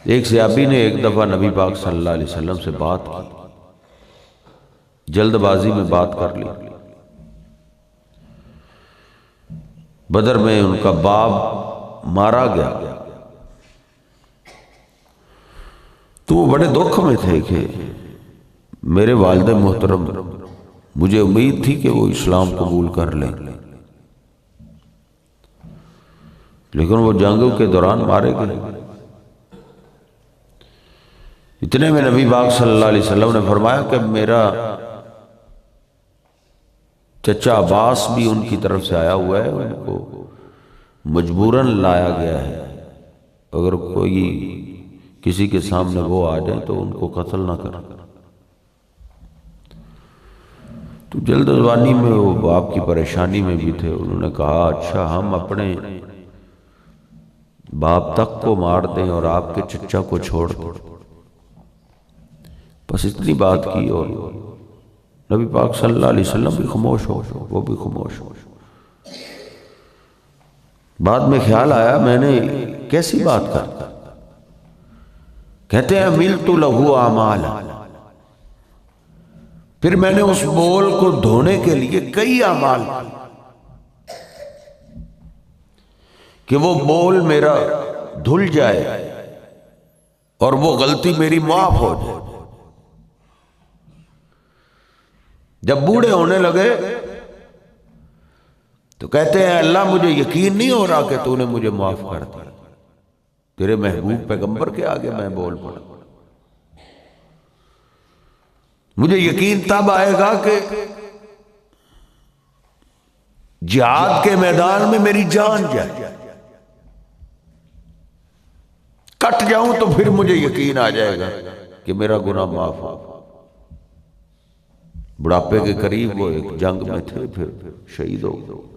ایک صحابی نے ایک دفعہ نبی پاک صلی اللہ علیہ وسلم سے بات کی، جلد بازی میں بات کر لی۔ بدر میں ان کا باپ مارا گیا تو وہ بڑے دکھ میں تھے کہ میرے والد محترم، مجھے امید تھی کہ وہ اسلام قبول کر لیں، لیکن وہ جنگوں کے دوران مارے گئے۔ اتنے میں نبی پاک صلی اللہ علیہ وسلم نے فرمایا کہ میرا چچا عباس بھی ان کی طرف سے آیا ہوا ہے، ان کو مجبوراً لایا گیا ہے، اگر کوئی کسی کے سامنے وہ آ جائے تو ان کو قتل نہ کر۔ تو جلد زبانی میں وہ باپ کی پریشانی میں بھی تھے، انہوں نے کہا اچھا ہم اپنے باپ تک کو مار دیں اور آپ کے چچا کو چھوڑ دیں۔ بس اتنی بات کی اور نبی پاک صلی اللہ علیہ وسلم بھی خاموش ہو، وہ بھی خاموش ہو۔ بعد میں خیال آیا میں نے کیسی بات کر، کہتے ہیں عملت لہو اعمال، پھر میں نے اس بول کو دھونے کے لیے کئی اعمال کہ وہ بول میرا دھل جائے اور وہ غلطی میری معاف ہو جائے۔ جب بوڑھے ہونے لگے تو کہتے ہیں اللہ مجھے یقین نہیں ہو رہا کہ تو نے مجھے معاف کر دیا، تیرے محبوب پیغمبر کے آگے میں بول پڑا۔ مجھے یقین تب آئے گا کہ جہاد کے میدان میں میری جان جائے، کٹ جاؤں تو پھر مجھے یقین آ جائے گا کہ میرا گناہ معاف ہو۔ بڑھاپے کے قریب وہ ایک جنگ میں تھے، پھر شہید ہو گئے۔